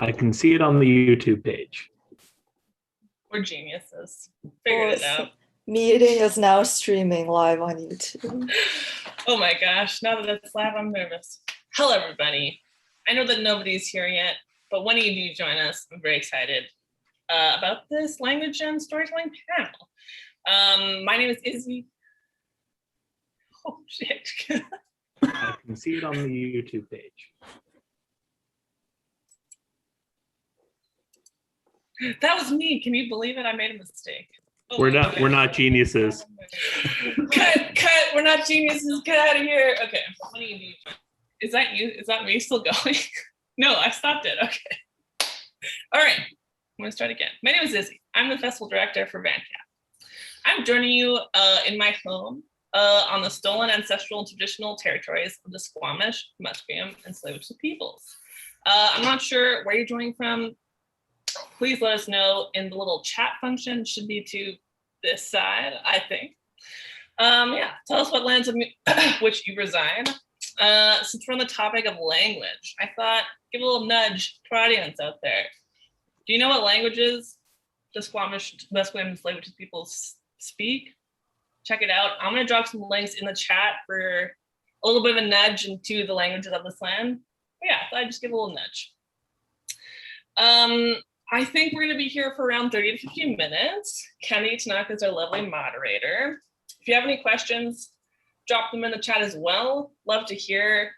I can see it on the YouTube page. We're geniuses. Figured it out. Meeting is now streaming live on YouTube. Oh my gosh, now that it's live, I'm nervous. Hello, everybody. I know that nobody's here yet, but when you do join us, I'm very excited about this language and storytelling panel. My name is Izzy. Oh, shit. I can see it on the YouTube page. That was me. Can you believe it? I made a mistake. Oh, We're not geniuses. Cut. We're not geniuses. Get out of here. Okay. What do you need? Is that you? Is that me still going? No, I stopped it. Okay. All right. I'm going to start again. My name is Izzy. I'm the festival director for VanCAF. I'm joining you in my home on the stolen ancestral and traditional territories of the Squamish, Musqueam, and Tsleil-Waututh peoples. I'm not sure where you're joining from. Please let us know in the little chat function. Should be to this side, I think. Yeah, tell us what lands of which you reside. Since we're on the topic of language, I thought give a little nudge to our audience out there. Do you know what languages the Squamish, Musqueam, and Tsleil-Waututh people speak? Check it out. I'm going to drop some links in the chat for a little bit of a nudge into the languages of this land. But yeah, I thought I'd just give a little nudge. I think we're going to be here for around 30 to 50 minutes. Candie Tanaka is our lovely moderator. If you have any questions, drop them in the chat as well. Love to hear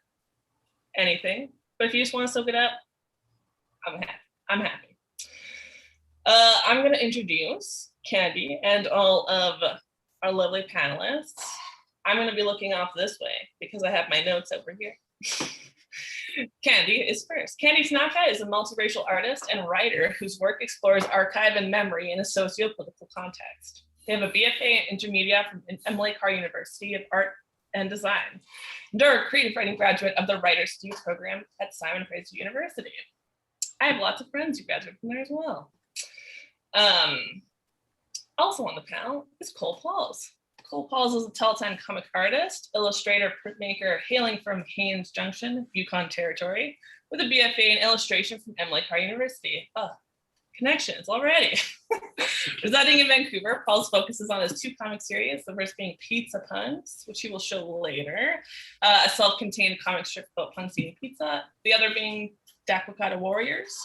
anything. But if you just want to soak it up, I'm happy. I'm going to introduce Candie and all of our lovely panelists. I'm going to be looking off this way because I have my notes over here. Candie is first. Candie Tanaka is a multiracial artist and writer whose work explores archive and memory in a socio-political context. They have a BFA in Intermedia from Emily Carr University of Art and Design. They're a creative writing graduate of the Writer's Studio program at Simon Fraser University. I have lots of friends who graduated from there as well. Also on the panel is Cole Pauls. Cole Pauls is a telltime comic artist, illustrator, printmaker, hailing from Haines Junction, Yukon Territory, with a BFA in illustration from Emily Carr University. Oh, connections already. Residing in Vancouver, Pauls focuses on his two comic series, the first being Pizza Punks, which he will show later, a self-contained comic strip about punks eating pizza, the other being Dakwakata Warriors.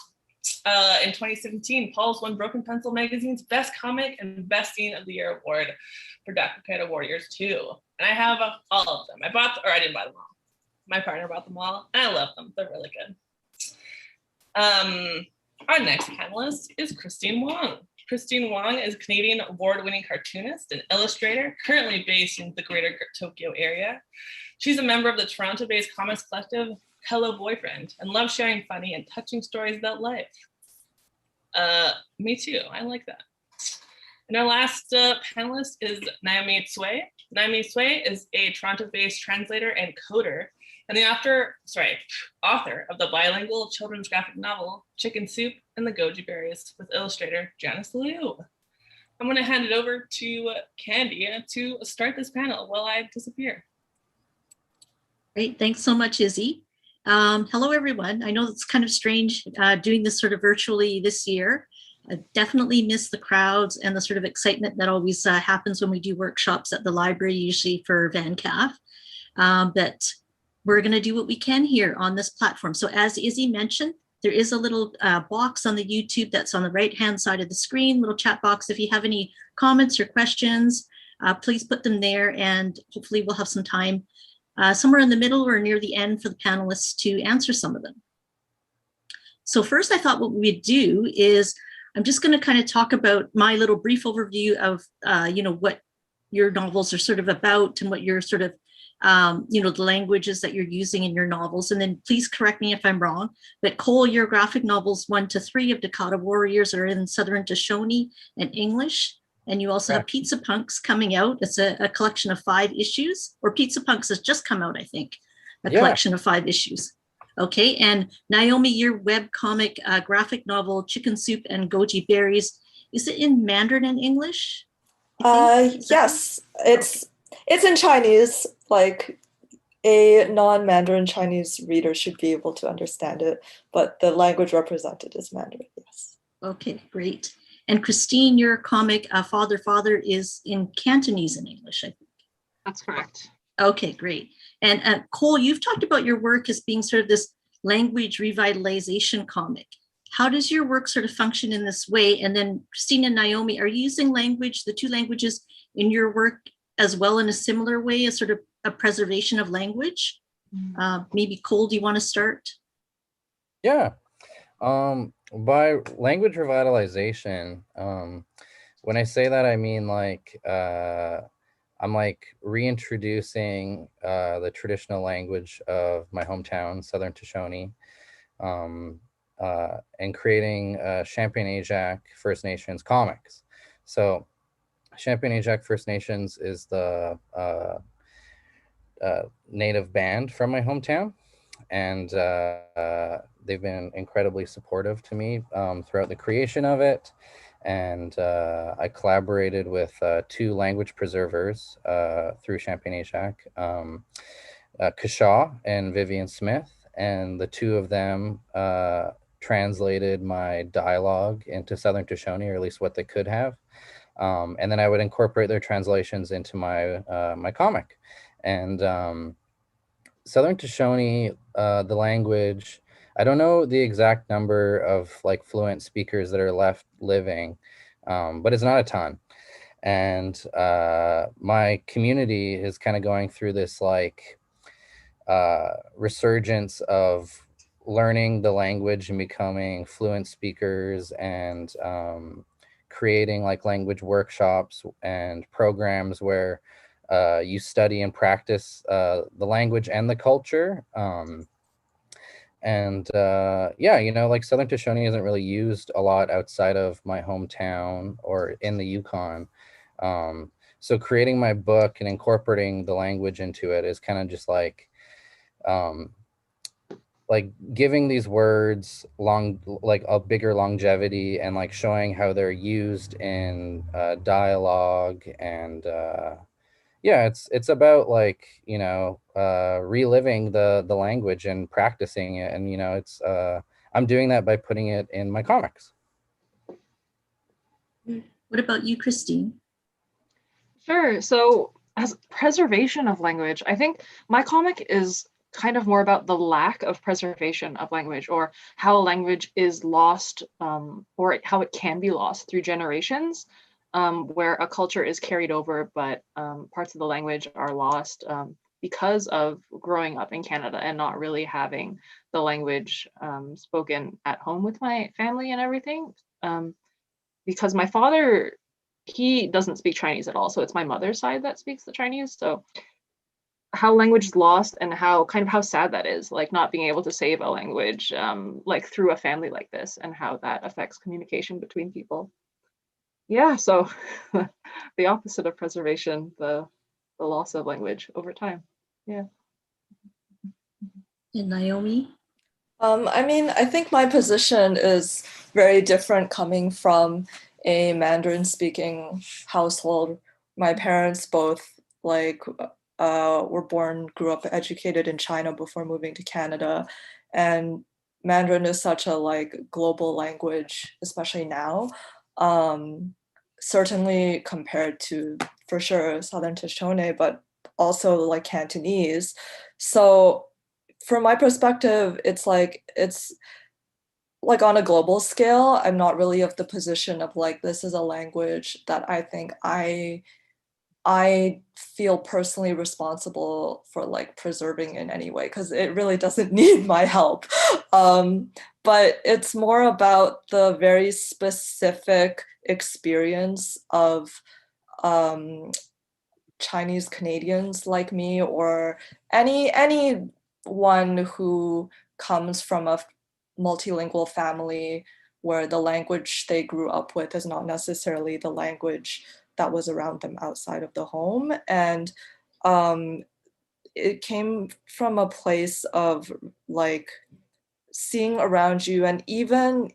In 2017, Pauls won Broken Pencil Magazine's Best Comic and Best Scene of the Year award for Dakwakata Warriors 2. And I have all of them. I didn't buy them all. My partner bought them all, and I love them. They're really good. Our next panelist is Christine Wong. Christine Wong is a Canadian award-winning cartoonist and illustrator, currently based in the Greater Tokyo area. She's a member of the Toronto-based comics collective Hello Boyfriend and loves sharing funny and touching stories about life. Me too, I like that. And our last panelist is Naomi Tsui. Naomi Tsui is a Toronto-based translator and coder, and the author of the bilingual children's graphic novel Chicken Soup and the Goji Berries with illustrator Janice Liu. I'm going to hand it over to Candie to start this panel while I disappear. Great, thanks so much, Izzy. Hello, everyone. I know it's kind of strange doing this sort of virtually this year. I definitely miss the crowds and the sort of excitement that always happens when we do workshops at the library, usually for VanCAF. But we're going to do what we can here on this platform. So as Izzy mentioned, there is a little box on the YouTube that's on the right-hand side of the screen, little chat box. If you have any comments or questions, please put them there, and hopefully we'll have some time somewhere in the middle or near the end for the panelists to answer some of them. So first, I thought what we'd do is I'm just going to kind of talk about my little brief overview of, what your novels are sort of about and what your sort of, the languages that you're using in your novels. And then please correct me if I'm wrong, but Cole, your graphic novels 1 to 3 of Dakota Warriors are in Southern Shoshone and English. And you also have Pizza Punks coming out. It's a collection of 5 issues, or Pizza Punks has just come out, I think, collection of 5 issues. Okay, and Naomi, your webcomic graphic novel, Chicken Soup and Goji Berries, is it in Mandarin and English? Yes, it's in Chinese. Like a non-Mandarin Chinese reader should be able to understand it, but the language represented is Mandarin, yes. Okay, great. And Christine, your comic, Father, Father, is in Cantonese and English, I think. That's correct. Okay, great. And Cole, you've talked about your work as being sort of this language revitalization comic. How does your work sort of function in this way? And then Christine and Naomi, are you using language, the two languages in your work as well in a similar way as sort of a preservation of language? Maybe Cole, do you want to start? Yeah. By language revitalization, when I say that, I mean like I'm like reintroducing the traditional language of my hometown, Southern Shoshone, and creating Champagne-Ajac First Nations comics. So Champagne-Ajac First Nations is the native band from my hometown, and they've been incredibly supportive to me throughout the creation of it. And I collaborated with two language preservers through Champagne-Ajac, Kashaw and Vivian Smith, and the two of them translated my dialogue into Southern Shoshone, or at least what they could have. And then I would incorporate their translations into my my comic. And Southern Shoshone, the language, I don't know the exact number of like fluent speakers that are left living, but it's not a ton. And my community is kind of going through this like resurgence of learning the language and becoming fluent speakers, and creating like language workshops and programs where you study and practice the language and the culture. And yeah, you know, like Southern Shoshone isn't really used a lot outside of my hometown or in the Yukon. So creating my book and incorporating the language into it is kind of just like giving these words like a bigger longevity, and like showing how they're used in dialogue. And yeah, it's about like, you know, reliving the language and practicing it. And, you know, it's I'm doing that by putting it in my comics. What about you, Christine? Sure. So as preservation of language, I think my comic is kind of more about the lack of preservation of language, or how language is lost, or how it can be lost through generations, where a culture is carried over, but parts of the language are lost because of growing up in Canada and not really having the language spoken at home with my family and everything. Because my father, he doesn't speak Chinese at all. So it's my mother's side that speaks the Chinese. So how language is lost, and how sad that is, like not being able to save a language like through a family like this, and how that affects communication between people. Yeah, so the opposite of preservation, the loss of language over time. Yeah. And Naomi? I mean, I think my position is very different coming from a Mandarin-speaking household. My parents both like were born, grew up, educated in China before moving to Canada, and Mandarin is such a like global language, especially now. Certainly compared to, for sure, Southern Shoshone, but also like Cantonese. So from my perspective, it's like on a global scale, I'm not really of the position of like, this is a language that I think I feel personally responsible for like preserving in any way, because it really doesn't need my help. But it's more about the very specific experience of Chinese Canadians like me, or anyone who comes from a multilingual family where the language they grew up with is not necessarily the language that was around them outside of the home. And it came from a place of like seeing around you, and even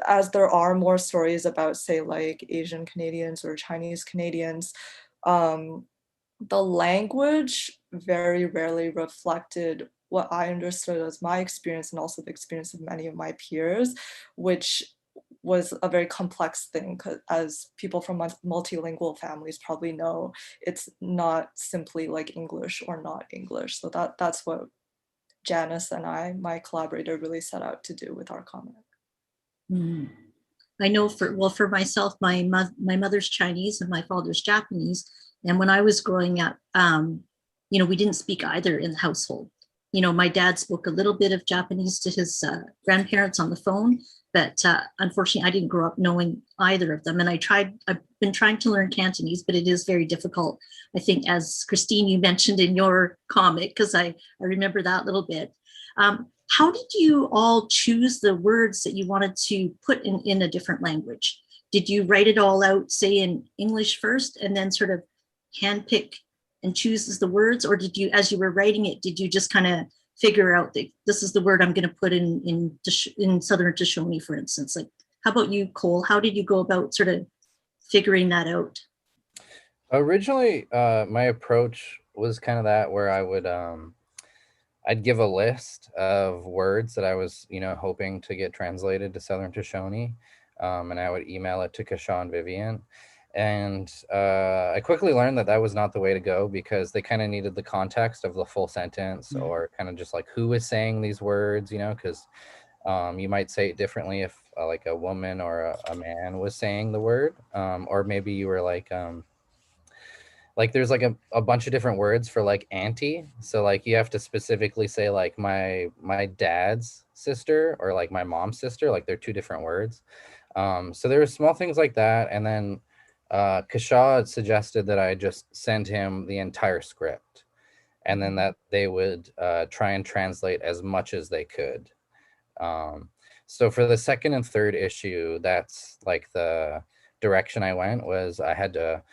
as there are more stories about, say, like Asian Canadians or Chinese Canadians, the language very rarely reflected what I understood as my experience and also the experience of many of my peers, which was a very complex thing, because as people from multilingual families probably know, it's not simply like English or not English. So that's what Janice and I, my collaborator, really set out to do with our comic. Mm. I know for myself, my mother's Chinese and my father's Japanese. And when I was growing up, we didn't speak either in the household. My dad spoke a little bit of Japanese to his grandparents on the phone, but unfortunately, I didn't grow up knowing either of them. And I've been trying to learn Cantonese, but it is very difficult. I think, as Christine, you mentioned in your comic, because I remember that little bit. How did you all choose the words that you wanted to put in a different language? Did you write it all out, say in English first, and then sort of handpick and choose the words? Or did you, as you were writing it, did you just kind of figure out that this is the word I'm going to put in Southern Shoshone, for instance? Like, how about you, Cole? How did you go about sort of figuring that out? Originally, my approach was kind of that, where I would, I'd give a list of words that I was, hoping to get translated to Southern Shoshone, and I would email it to Kashaw and Vivian. And I quickly learned that was not the way to go, because they kind of needed the context of the full sentence, or kind of just like who is saying these words, because you might say it differently if like a woman or a man was saying the word, or maybe you were like there's like a bunch of different words for like auntie. So like you have to specifically say like my dad's sister or like my mom's sister, like they're two different words. So there were small things like that. And then Kashaw suggested that I just send him the entire script, and then that they would try and translate as much as they could. So for the second and third issue, that's like the direction I went. Was I had to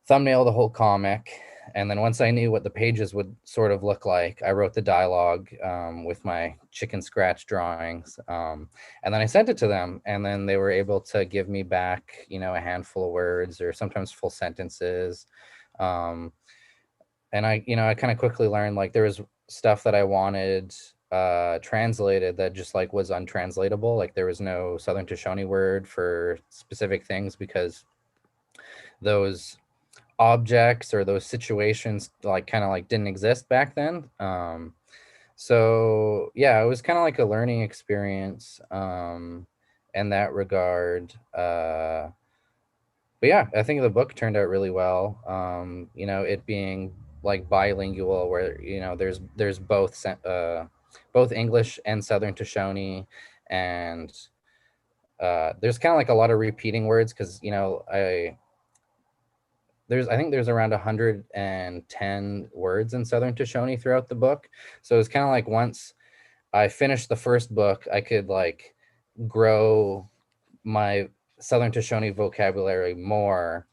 thumbnail the whole comic, and then once I knew what the pages would sort of look like, I wrote the dialogue with my chicken scratch drawings, and then I sent it to them, and then they were able to give me back, a handful of words or sometimes full sentences. And I kind of quickly learned like there was stuff that I wanted translated that just like was untranslatable. Like there was no Southern Shoshone word for specific things, because those objects or those situations like kind of like didn't exist back then. So yeah, it was kind of like a learning experience in that regard. But yeah, I think the book turned out really well. It being like bilingual, where there's both English and Southern Shoshone, and there's kind of like a lot of repeating words, because I think there's around 110 words in Southern Shoshone throughout the book. So it's kind of like once I finished the first book, I could like grow my Southern Shoshone vocabulary more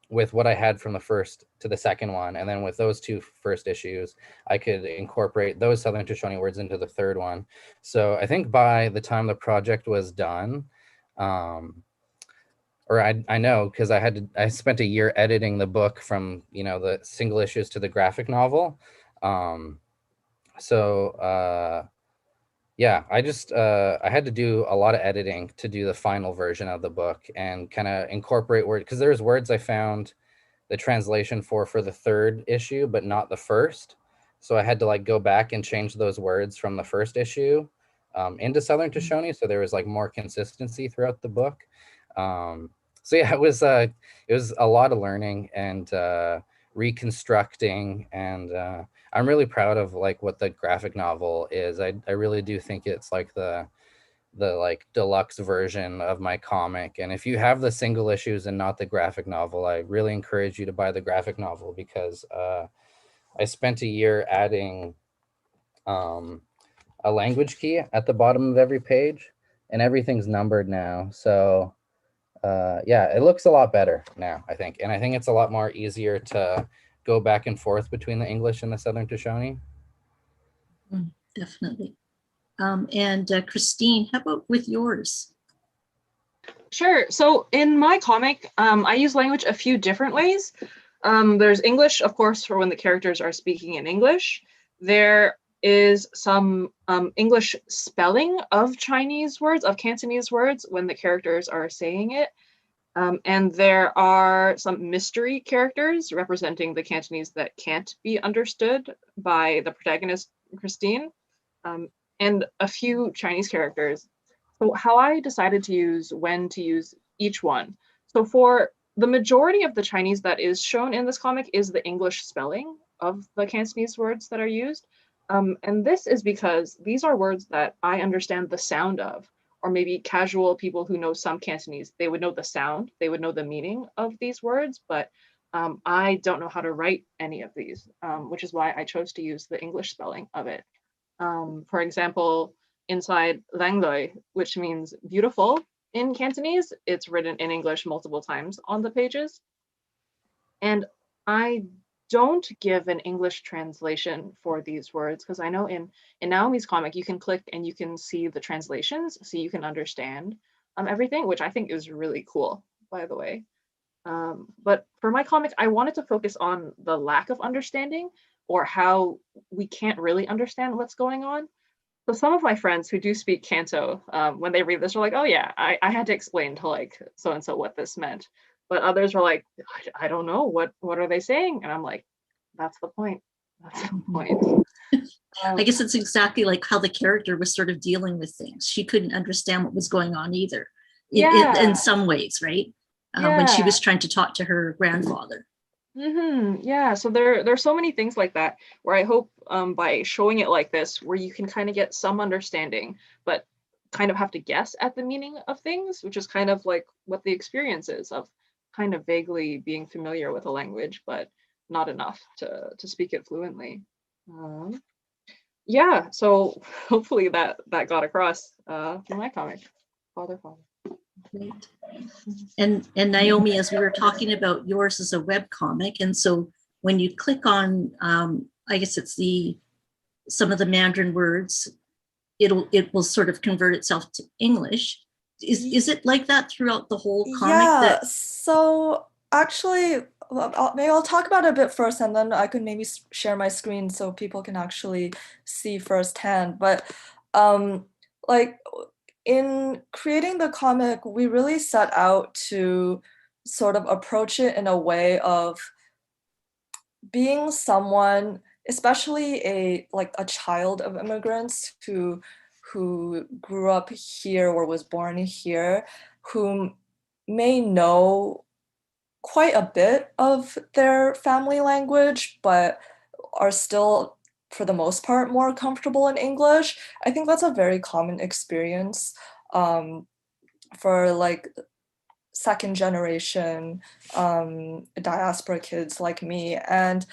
with what I had from the first to the second one. And then with those two first issues, I could incorporate those Southern Shoshone words into the third one. So I think by the time the project was done, or I know, because I spent a year editing the book from the single issues to the graphic novel. Yeah, I had to do a lot of editing to do the final version of the book, and kind of incorporate words, because there's words I found the translation for the third issue, but not the first. So I had to like go back and change those words from the first issue into Southern Shoshone, so there was like more consistency throughout the book. So yeah, it was a lot of learning and reconstructing, and I'm really proud of like what the graphic novel is. I really do think it's like the like deluxe version of my comic. And if you have the single issues and not the graphic novel, I really encourage you to buy the graphic novel, because I spent a year adding a language key at the bottom of every page, and everything's numbered now. So yeah, it looks a lot better now, I think. And I think it's a lot more easier to go back and forth between the English and the Southern Shoshone. Definitely. And Christine, how about with yours? Sure. So in my comic, I use language a few different ways. There's English, of course, for when the characters are speaking in English. There is some English spelling of Chinese words, of Cantonese words, when the characters are saying it. And there are some mystery characters representing the Cantonese that can't be understood by the protagonist, Christine, and a few Chinese characters. So how I decided to use when to use each one. So for the majority of the Chinese that is shown in this comic is the English spelling of the Cantonese words that are used. And this is because these are words that I understand the sound of, or maybe casual people who know some Cantonese, they would know the sound, they would know the meaning of these words, but I don't know how to write any of these, which is why I chose to use the English spelling of it. For example, inside Langloi, which means beautiful in Cantonese, it's written in English multiple times on the pages. And I don't give an English translation for these words because I know in Naomi's comic, you can click and you can see the translations so you can understand everything, which I think is really cool, by the way. But for my comic, I wanted to focus on the lack of understanding or how we can't really understand what's going on. So some of my friends who do speak Canto, when they read this, are like, oh yeah, I had to explain to like so-and-so what this meant. But others were like, I don't know, what are they saying? And I'm like, that's the point. That's the point. I guess it's exactly like how the character was sort of dealing with things. She couldn't understand what was going on either, in some ways, right? When she was trying to talk to her grandfather. Yeah, so there's so many things like that where I hope by showing it like this, where you can kind of get some understanding, but kind of have to guess at the meaning of things, which is kind of like what the experience is of kind of vaguely being familiar with a language, but not enough to speak it fluently. Yeah, so hopefully that got across through my comic. Father. Great. And Naomi, as we were talking about, yours is a web comic, and so when you click on, I guess it's some of the Mandarin words, it will sort of convert itself to English. Is it like that throughout the whole comic? Yeah. So actually, maybe I'll talk about it a bit first, and then I could maybe share my screen so people can actually see firsthand. But like in creating the comic, we really set out to sort of approach it in a way of being someone, especially a child of immigrants who grew up here or was born here, who may know quite a bit of their family language, but are still, for the most part, more comfortable in English. I think that's a very common experience for like second generation diaspora kids like me. And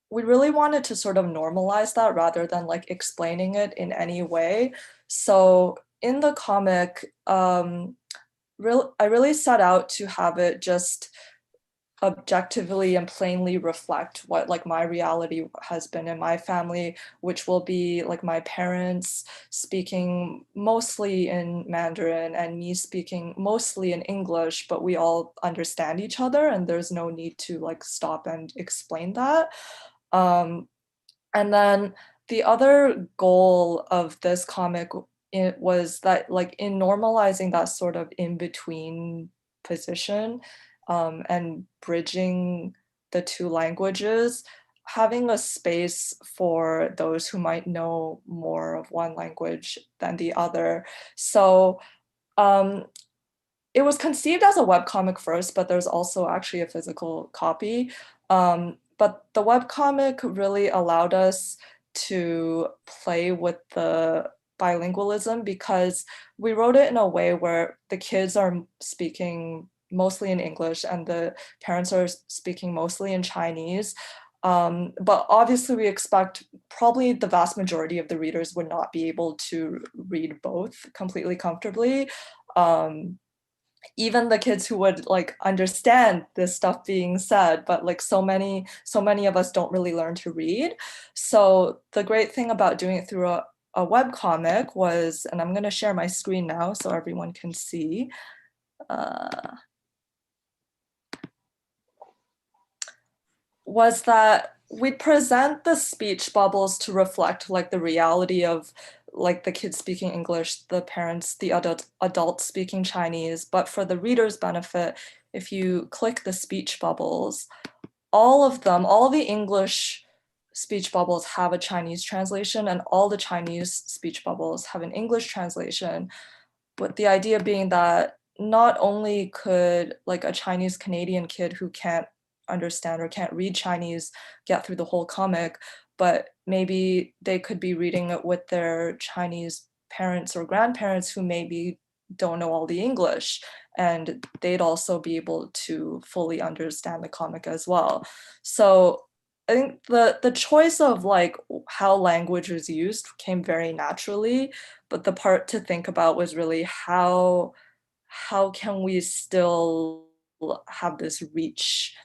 we really wanted to sort of normalize that rather than like explaining it in any way. So in the comic, I really set out to have it just objectively and plainly reflect what like my reality has been in my family, which will be like my parents speaking mostly in Mandarin and me speaking mostly in English, but we all understand each other and there's no need to like stop and explain that. And then the other goal of this comic was that like in normalizing that sort of in-between position, and bridging the two languages, having a space for those who might know more of one language than the other. So it was conceived as a webcomic first, but there's also actually a physical copy. But the webcomic really allowed us to play with the bilingualism because we wrote it in a way where the kids are speaking mostly in English and the parents are speaking mostly in Chinese. But obviously we expect probably the vast majority of the readers would not be able to read both completely comfortably. Even the kids who would like understand this stuff being said, but like so many of us don't really learn to read. So the great thing about doing it through a web comic was, and I'm going to share my screen now so everyone can see. was that we'd present the speech bubbles to reflect like the reality of like the kids speaking English, the parents, the adults speaking Chinese. But for the reader's benefit, if you click the speech bubbles, all of them, all the English speech bubbles have a Chinese translation, and all the Chinese speech bubbles have an English translation. With the idea being that not only could like a Chinese Canadian kid who can't understand or can't read Chinese get through the whole comic, but maybe they could be reading it with their Chinese parents or grandparents who maybe don't know all the English, and they'd also be able to fully understand the comic as well. So I think the choice of like how language was used came very naturally, but the part to think about was really how can we still have this reach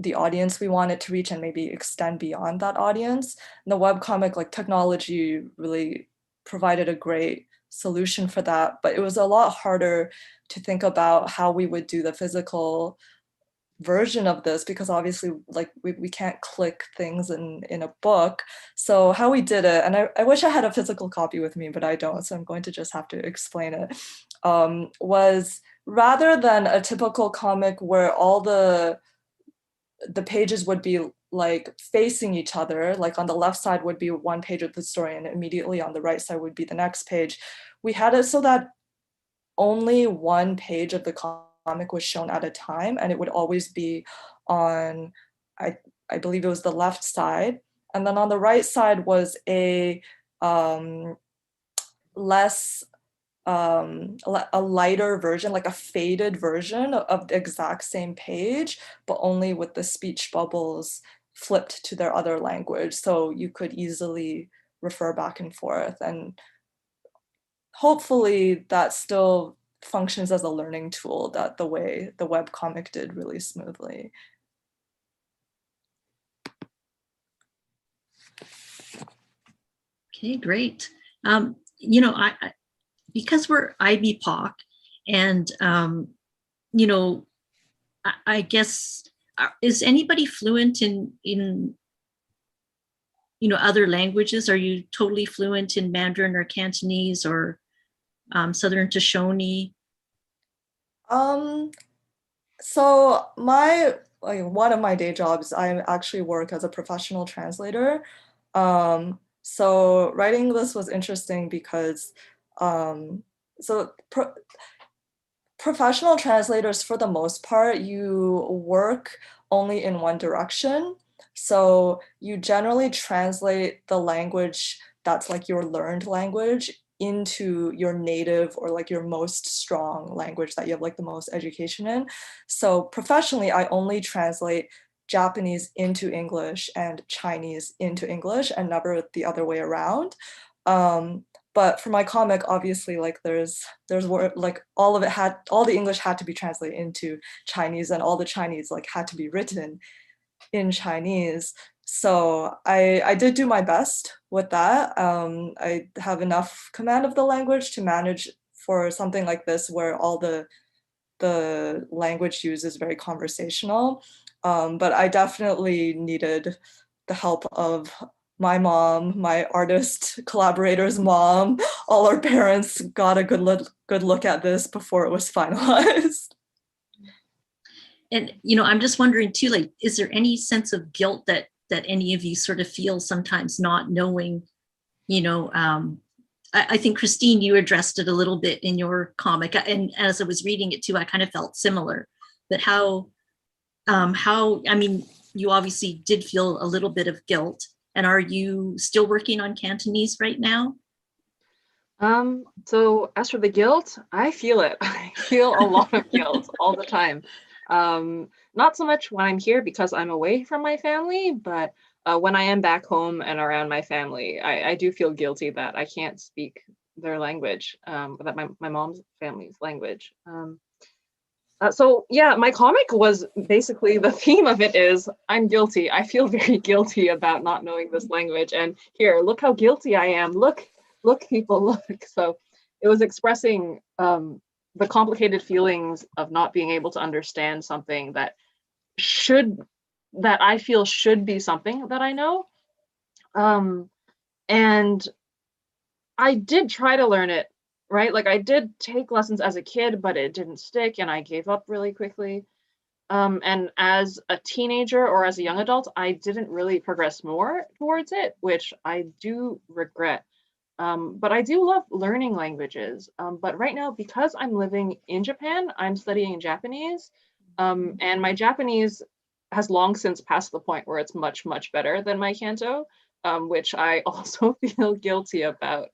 the audience we want it to reach and maybe extend beyond that audience. And the webcomic, like technology really provided a great solution for that, but it was a lot harder to think about how we would do the physical version of this, because obviously like we can't click things in a book. So how we did it, and I wish I had a physical copy with me, but I don't, so I'm going to just have to explain it, was rather than a typical comic where all the pages would be like facing each other, like on the left side would be one page of the story and immediately on the right side would be the next page. We had it so that only one page of the comic was shown at a time, and it would always be on, I believe it was the left side. And then on the right side was a a lighter version, like a faded version of the exact same page, but only with the speech bubbles flipped to their other language. So you could easily refer back and forth. And hopefully that still functions as a learning tool, that the way the webcomic did really smoothly. Okay, great. You know, I because we're IBPOC, and you know, I guess is anybody fluent in you know other languages? Are you totally fluent in Mandarin or Cantonese or Southern Shoshone? So one of my day jobs, I actually work as a professional translator. So writing this was interesting because professional translators, for the most part, you work only in one direction. So you generally translate the language that's like your learned language into your native or like your most strong language that you have like the most education in. So professionally, I only translate Japanese into English and Chinese into English, and never the other way around. But for my comic, obviously, like there's like all the English had to be translated into Chinese, and all the Chinese like had to be written in Chinese. So I did do my best with that. I have enough command of the language to manage for something like this, where all the language used is very conversational. But I definitely needed the help of my mom, my artist collaborator's mom. All our parents got a good look at this before it was finalized. And you know, I'm just wondering too, like, is there any sense of guilt that any of you sort of feel sometimes not knowing, you know, I think Christine, you addressed it a little bit in your comic, and as I was reading it too, I kind of felt similar. But how, I mean, you obviously did feel a little bit of guilt, and are you still working on Cantonese right now? So as for the guilt, I feel it. I feel a lot of guilt all the time. Not so much when I'm here because I'm away from my family, but when I am back home and around my family, I do feel guilty that I can't speak their language, that my mom's family's language. So yeah, my comic was basically, the theme of it is, I'm guilty. I feel very guilty about not knowing this language. And here, look how guilty I am. Look, people, look. So it was expressing the complicated feelings of not being able to understand something that should that I feel should be something that I know. And I did try to learn it, right? Like I did take lessons as a kid, but it didn't stick and I gave up really quickly. And as a teenager or as a young adult, I didn't really progress more towards it, which I do regret. But I do love learning languages. But right now, because I'm living in Japan, I'm studying Japanese. And my Japanese has long since passed the point where it's much, much better than my Canto, which I also feel guilty about.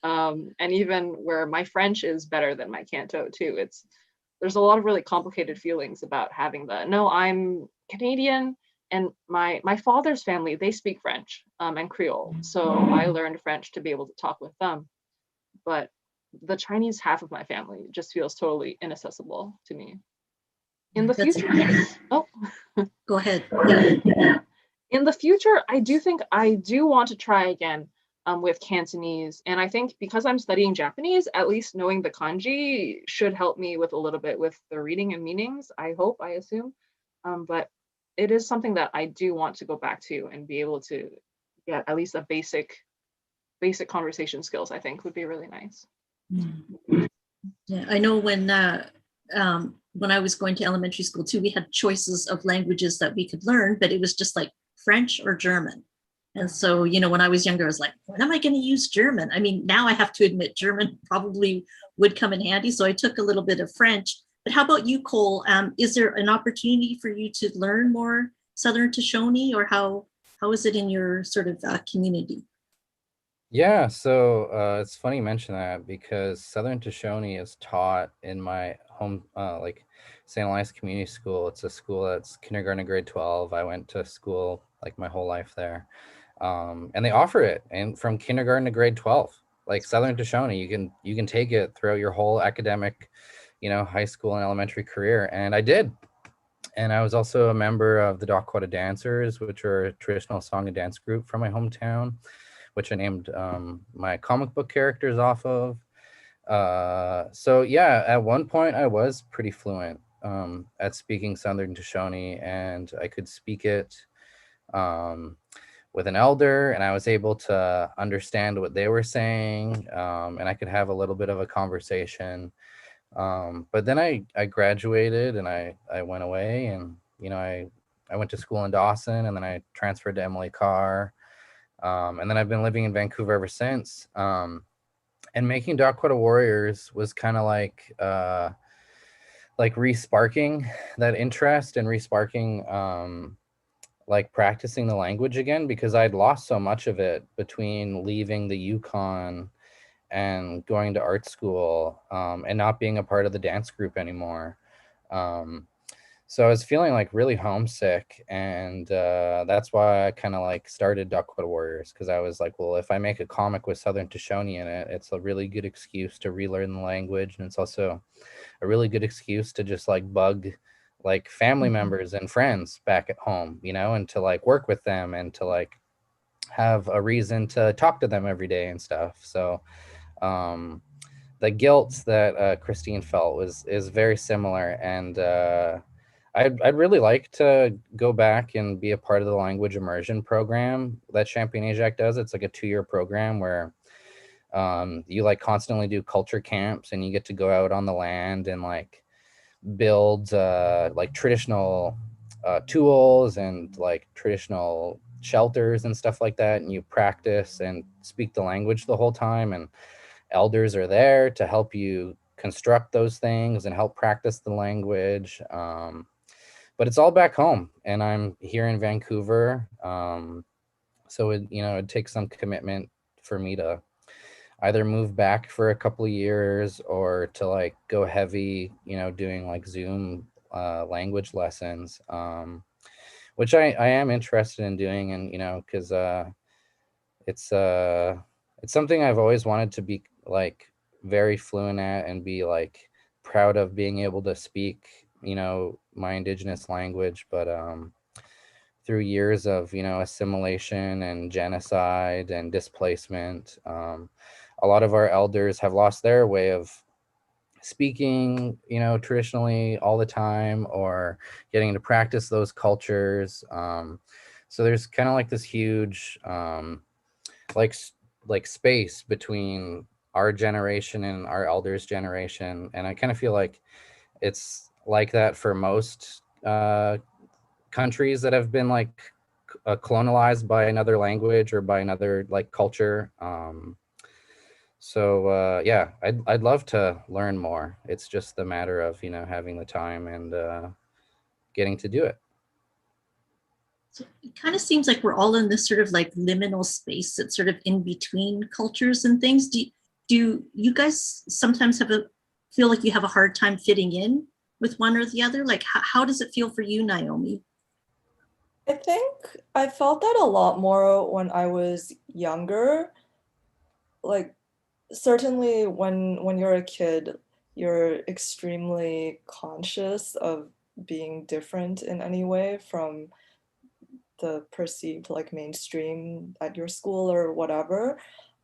And even where my French is better than my Canto too. There's a lot of really complicated feelings about having no, I'm Canadian and my father's family, they speak French and Creole. So I learned French to be able to talk with them. But the Chinese half of my family just feels totally inaccessible to me. In the future, oh, Go ahead. in the future, I do think I do want to try again with Cantonese. And I think because I'm studying Japanese, at least knowing the kanji should help me with a little bit with the reading and meanings, I hope, I assume. But it is something that I do want to go back to and be able to get at least a basic conversation skills, I think would be really nice. Yeah, I know when I was going to elementary school too, we had choices of languages that we could learn, but it was just like French or German. And so, when I was younger, I was like, when am I going to use German? I mean, now I have to admit German probably would come in handy. So I took a little bit of French. But how about you, Cole? Is there an opportunity for you to learn more Southern Shoshone, or how is it in your sort of community? Yeah, so it's funny you mention that because Southern Shoshone is taught in my home, like St. Elias Community School. It's a school that's kindergarten to grade 12. I went to school like my whole life there. And they offer it and from kindergarten to grade 12, like Southern Shoshone, you can take it throughout your whole academic, high school and elementary career. And I did. And I was also a member of the Dakota Dancers, which are a traditional song and dance group from my hometown, which I named my comic book characters off of. So yeah, at one point I was pretty fluent at speaking Southern Shoshone, and I could speak it with an elder, and I was able to understand what they were saying, and I could have a little bit of a conversation. But then I graduated and I went away, and I went to school in Dawson, and then I transferred to Emily Carr, and then I've been living in Vancouver ever since. And making Dakota Warriors was kind of like re-sparking that interest and re-sparking like practicing the language again, because I'd lost so much of it between leaving the Yukon and going to art school, and not being a part of the dance group anymore. So I was feeling like really homesick, and that's why I kind of like started Dakota Warriors, because I was like, well, if I make a comic with Southern Shoshone in it, it's a really good excuse to relearn the language, and it's also a really good excuse to just like bug like family members and friends back at home, and to like work with them and to like have a reason to talk to them every day and stuff. So the guilt that Christine felt is very similar, and I'd really like to go back and be a part of the language immersion program that Champaign Ajax does. It's like a 2-year program where you like constantly do culture camps, and you get to go out on the land and like build like traditional tools and like traditional shelters and stuff like that, and you practice and speak the language the whole time, and elders are there to help you construct those things and help practice the language. But it's all back home, and I'm here in Vancouver, so it takes some commitment for me to either move back for a couple of years or to like go heavy, doing like Zoom language lessons, which I am interested in doing. And, because it's something I've always wanted to be like very fluent at and be like proud of being able to speak, my Indigenous language. But through years of, assimilation and genocide and displacement, a lot of our elders have lost their way of speaking, you know, traditionally all the time, or getting to practice those cultures. So there's kind of like this huge like space between our generation and our elders' generation, and I kind of feel like it's like that for most countries that have been like colonialized by another language or by another like culture. So yeah, I'd love to learn more. It's just the matter of, you know, having the time and getting to do it. So it kind of seems like we're all in this sort of like liminal space that's sort of in between cultures and things. Do you guys sometimes feel like you have a hard time fitting in with one or the other? Like how does it feel for you, Naomi? I think I felt that a lot more when I was younger. Like certainly when you're a kid, you're extremely conscious of being different in any way from the perceived like mainstream at your school or whatever.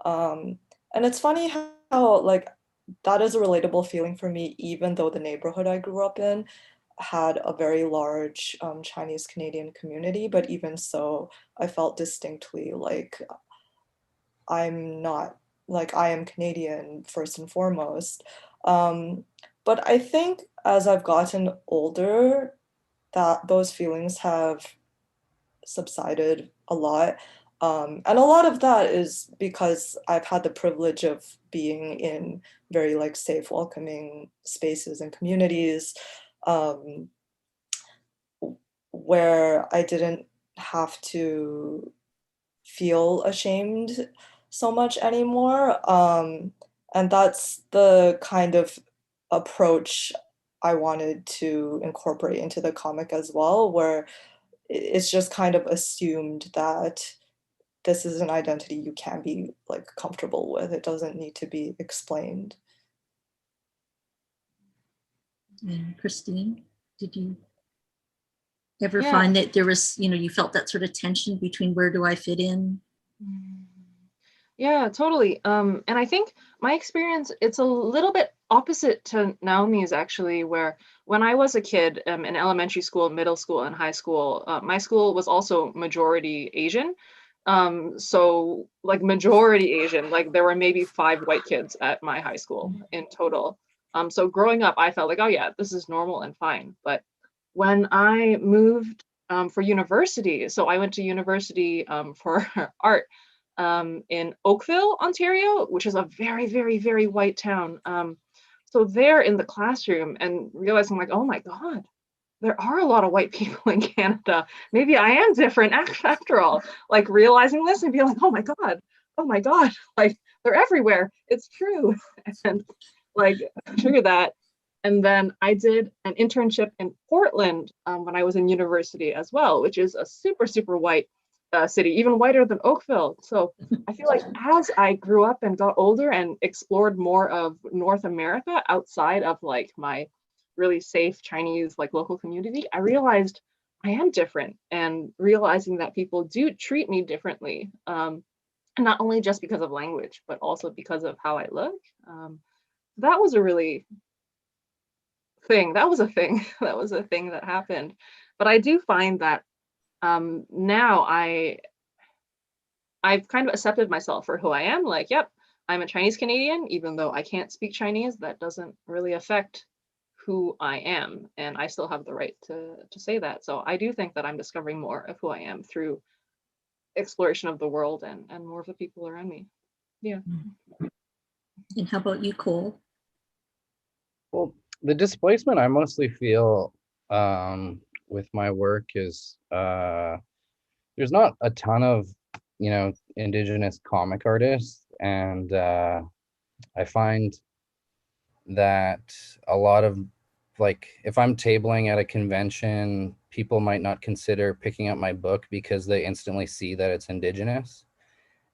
And it's funny how like that is a relatable feeling for me, even though the neighborhood I grew up in had a very large Chinese Canadian community. But even so, I felt distinctly like I'm not, like I am Canadian first and foremost. But I think as I've gotten older, that those feelings have subsided a lot. And a lot of that is because I've had the privilege of being in very like safe, welcoming spaces and communities where I didn't have to feel ashamed so much anymore. And that's the kind of approach I wanted to incorporate into the comic as well, where it's just kind of assumed that this is an identity you can be like comfortable with. It doesn't need to be explained. And Christine, did you ever Yeah. find that there was, you know, you felt that sort of tension between where do I fit in? Yeah, totally. And I think my experience, it's a little bit opposite to Naomi's actually, where when I was a kid in elementary school, middle school, and high school, my school was also majority Asian. So like majority Asian, like there were maybe 5 white kids at my high school in total. So growing up, I felt like, oh yeah, this is normal and fine. But when I moved for university, so I went to university for art in Oakville, Ontario, which is a very, very, very white town. So there in the classroom and realizing like, oh my God, there are a lot of white people in Canada. Maybe I am different after all. Like realizing this and being like, oh my God, like they're everywhere. It's true. And like trigger that. And then I did an internship in Portland when I was in university as well, which is a super, super white city, even whiter than Oakville. So I feel like as I grew up and got older and explored more of North America outside of like my really safe Chinese like local community, I realized I am different, and realizing that people do treat me differently, not only just because of language, but also because of how I look. That was a really thing. That was a thing. That was a thing that happened. But I do find that now I've kind of accepted myself for who I am. Like, yep, I'm a Chinese Canadian, even though I can't speak Chinese. That doesn't really affect who I am, and I still have the right to say that. So I do think that I'm discovering more of who I am through exploration of the world and more of the people around me. Yeah. And how about you, Cole? Well, the displacement I mostly feel with my work is there's not a ton of, you know, Indigenous comic artists, and I find that a lot of, like, if I'm tabling at a convention, people might not consider picking up my book because they instantly see that it's Indigenous,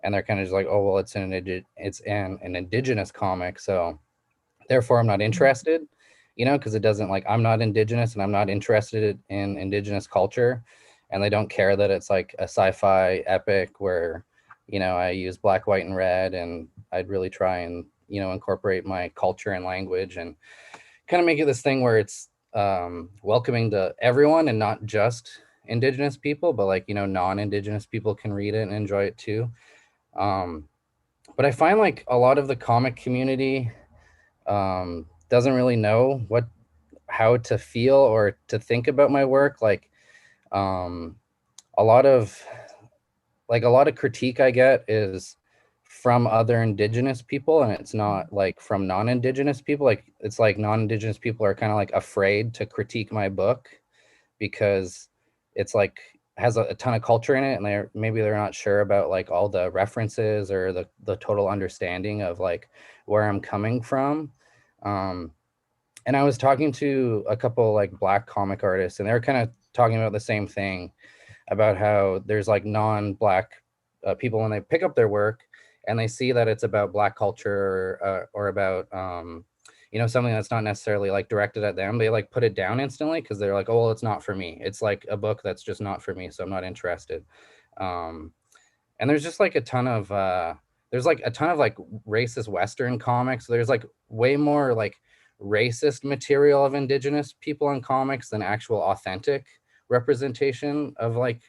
and they're kind of just like, oh well, it's an Indigenous comic, so therefore I'm not interested, you know, because it doesn't, like, I'm not Indigenous and I'm not interested in Indigenous culture, and they don't care that it's like a sci-fi epic where, you know, I use black, white, and red, and I'd really try and, you know, incorporate my culture and language and kind of make it this thing where it's welcoming to everyone and not just Indigenous people, but like, you know, non-Indigenous people can read it and enjoy it too. But I find like a lot of the comic community doesn't really know how to feel or to think about my work. Like a lot of critique I get is from other Indigenous people, and it's not like from non-Indigenous people. Like it's like non-Indigenous people are kind of like afraid to critique my book because it's like has a ton of culture in it, and they're not sure about like all the references or the total understanding of like where I'm coming from. And I was talking to a couple like Black comic artists, and they were kind of talking about the same thing, about how there's like non-Black people when they pick up their work and they see that it's about Black culture or about you know, something that's not necessarily like directed at them, they like put it down instantly because they're like, oh well, it's not for me. It's like a book that's just not for me, so I'm not interested. And there's just like a ton of like racist Western comics. There's like way more like racist material of Indigenous people in comics than actual authentic representation of like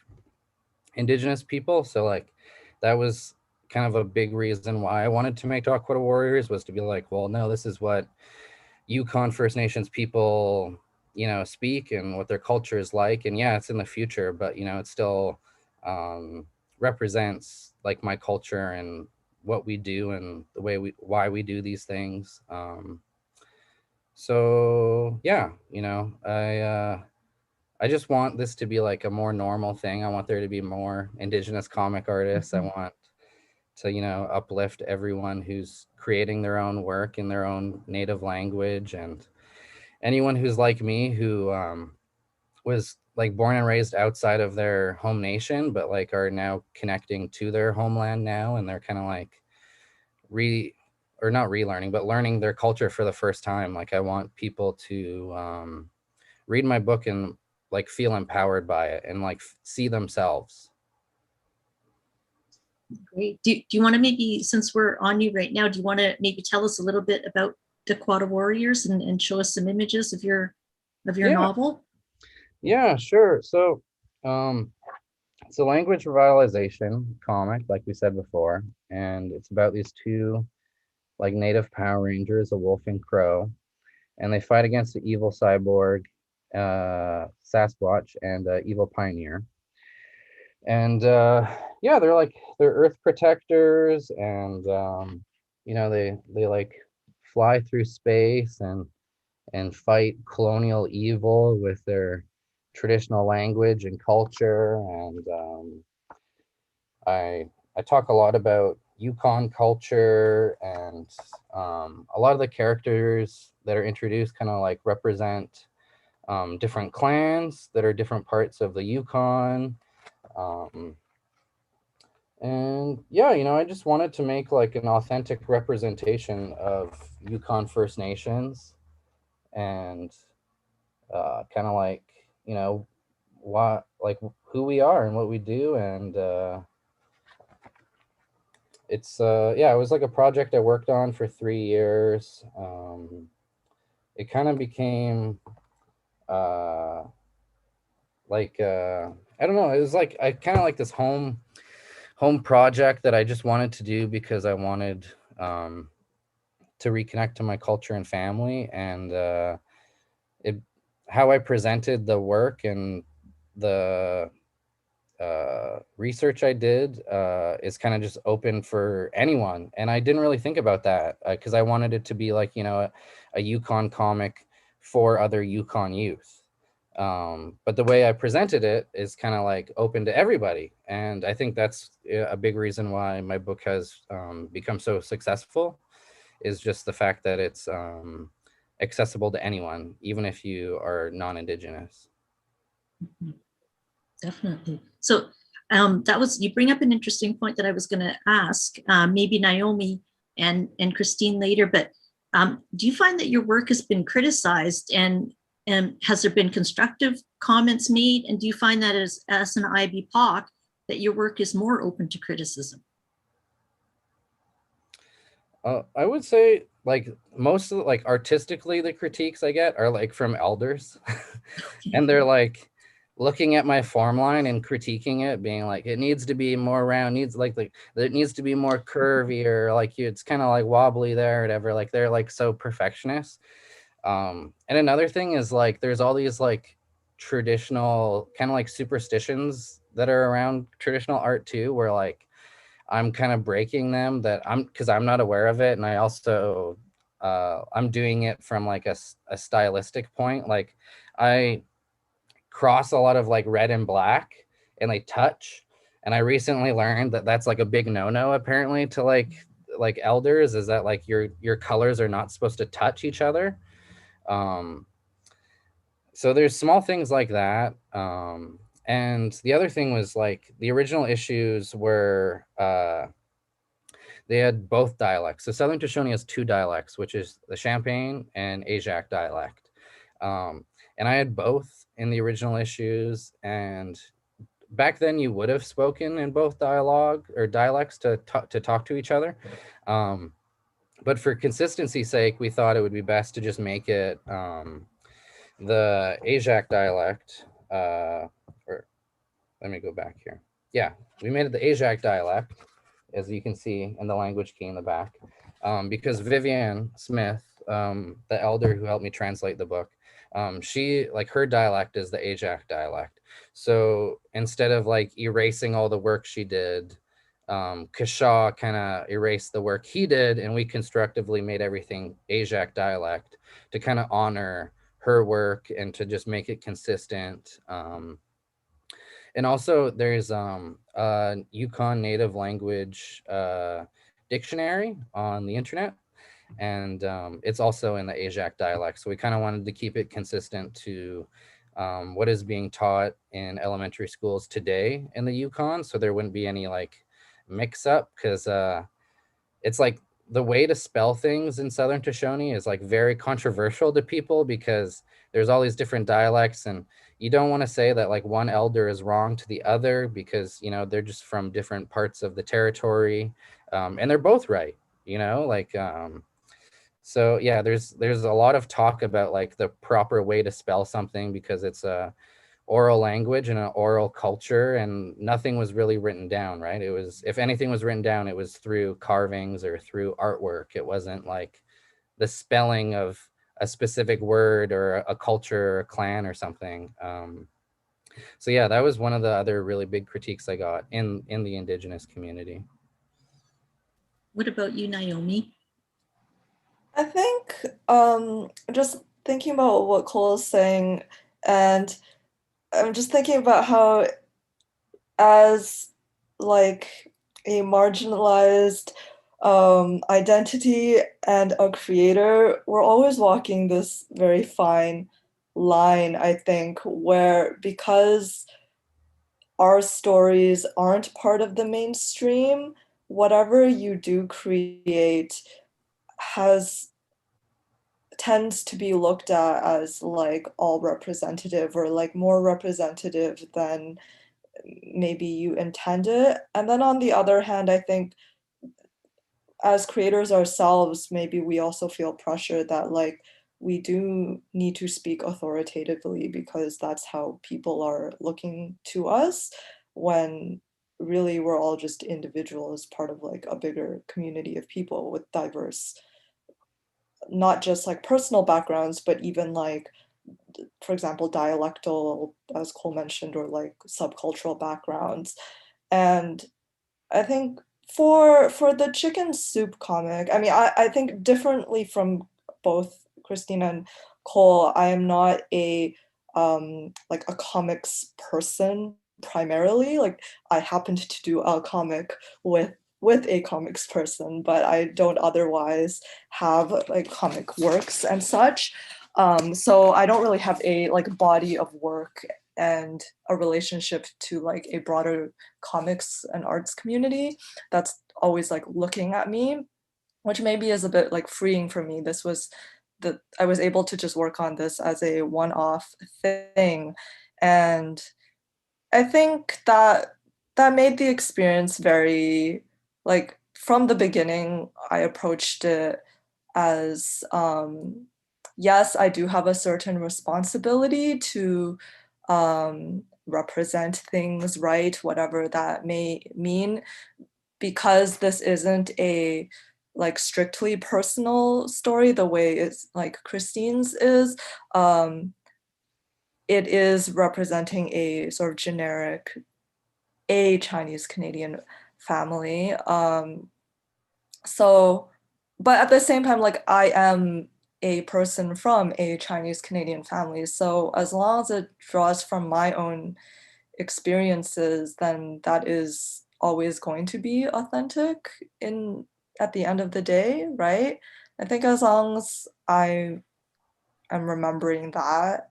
Indigenous people. So like that was kind of a big reason why I wanted to make Dakota Warriors, was to be like, well, no, this is what Yukon First Nations people, you know, speak and what their culture is like. And yeah, it's in the future, but you know, it still represents like my culture and what we do and the way why we do these things. So yeah, you know, I just want this to be like a more normal thing. I want there to be more Indigenous comic artists. I want to, you know, uplift everyone who's creating their own work in their own native language, and anyone who's like me who was like born and raised outside of their home nation, but like are now connecting to their homeland now, and they're kind of like not relearning, but learning their culture for the first time. Like I want people to read my book and like feel empowered by it and like see themselves. Great. Do you want to maybe, since we're on you right now, do you want to maybe tell us a little bit about Dakota Warriors and show us some images of your novel? Yeah, sure. So it's a language revitalization comic, like we said before, and it's about these two like native Power Rangers, a wolf and crow, and they fight against the evil cyborg, Sasquatch, and evil pioneer. And yeah, they're earth protectors, and you know, they like fly through space and fight colonial evil with their traditional language and culture. And I talk a lot about Yukon culture, and a lot of the characters that are introduced kind of like represent different clans that are different parts of the Yukon. And yeah, you know, I just wanted to make like an authentic representation of Yukon First Nations, and kind of like, you know, who we are and what we do. And it's yeah, it was like a project I worked on for 3 years. It kind of became I don't know, it was like I kind of like this home project that I just wanted to do because I wanted to reconnect to my culture and family. And how I presented the work and the research I did is kind of just open for anyone. And I didn't really think about that because I wanted it to be like, you know, a Yukon comic for other Yukon youth. But the way I presented it is kind of like open to everybody. And I think that's a big reason why my book has become so successful, is just the fact that it's accessible to anyone, even if you are non-Indigenous. Definitely. So you bring up an interesting point that I was going to ask, maybe Naomi and Christine later, but do you find that your work has been criticized, and has there been constructive comments made? And do you find that as an IBPOC that your work is more open to criticism? I would say like most of like artistically the critiques I get are like from elders and they're like looking at my form line and critiquing it, being like it needs to be more round, needs like it needs to be more curvy, or like it's kind of like wobbly there or whatever. Like they're like so perfectionist. And another thing is like there's all these like traditional kind of like superstitions that are around traditional art too, where like I'm kind of breaking them that I'm because I'm not aware of it. And I also I'm doing it from like a stylistic point. Like I cross a lot of like red and black and they touch. And I recently learned that that's like a big no-no apparently to like elders, is that like your colors are not supposed to touch each other. Um, so there's small things like that. And the other thing was like the original issues were they had both dialects. So Southern Shoshone has two dialects, which is the Champagne and Ajax dialect. And I had both in the original issues. And back then you would have spoken in both dialogue or dialects to talk to each other. But for consistency's sake, we thought it would be best to just make it the Ajax dialect. Or let me go back here. Yeah, we made it the Ajax dialect, as you can see in the language key in the back, because Vivian Smith, the elder who helped me translate the book, she like her dialect is the Ajax dialect. So instead of like erasing all the work she did, Kashaw kind of erased the work he did, and we constructively made everything Ajax dialect to kind of honor her work and to just make it consistent. And also there's a Yukon native language dictionary on the internet, and it's also in the Ajax dialect. So we kind of wanted to keep it consistent to what is being taught in elementary schools today in the Yukon. So there wouldn't be any like mix up, because it's like the way to spell things in Southern Shoshone is like very controversial to people, because there's all these different dialects, and you don't want to say that like one elder is wrong to the other, because you know they're just from different parts of the territory, and they're both right, you know, like so yeah, there's a lot of talk about like the proper way to spell something, because it's a oral language and an oral culture, and nothing was really written down, right? It was, if anything was written down, it was through carvings or through artwork. It wasn't like the spelling of a specific word or a culture or a clan or something. So yeah, that was one of the other really big critiques I got in the Indigenous community. What about you, Naomi? I think just thinking about what Cole is saying, and I'm just thinking about how as like a marginalized identity and a creator, we're always walking this very fine line, I think, where because our stories aren't part of the mainstream, whatever you do create has tends to be looked at as like all representative or like more representative than maybe you intended. And then on the other hand, I think as creators ourselves, maybe we also feel pressure that like we do need to speak authoritatively because that's how people are looking to us, when really we're all just individuals, part of like a bigger community of people with diverse, not just like personal backgrounds, but even like, for example, dialectal, as Cole mentioned, or like subcultural backgrounds. And I think for the chicken soup comic, I mean, I think differently from both Christina and Cole, I am not a like a comics person primarily. Like I happened to do a comic with a comics person, but I don't otherwise have like comic works and such. So I don't really have a like body of work and a relationship to like a broader comics and arts community that's always like looking at me, which maybe is a bit like freeing for me. This was I was able to just work on this as a one-off thing. And I think that made the experience very like from the beginning, I approached it as, yes, I do have a certain responsibility to represent things right, whatever that may mean, because this isn't a like strictly personal story the way it's like Christine's is. It is representing a sort of generic, a Chinese Canadian family. So, but at the same time, like I am a person from a Chinese Canadian family. So as long as it draws from my own experiences, then that is always going to be authentic in at the end of the day, right? I think as long as I am remembering that,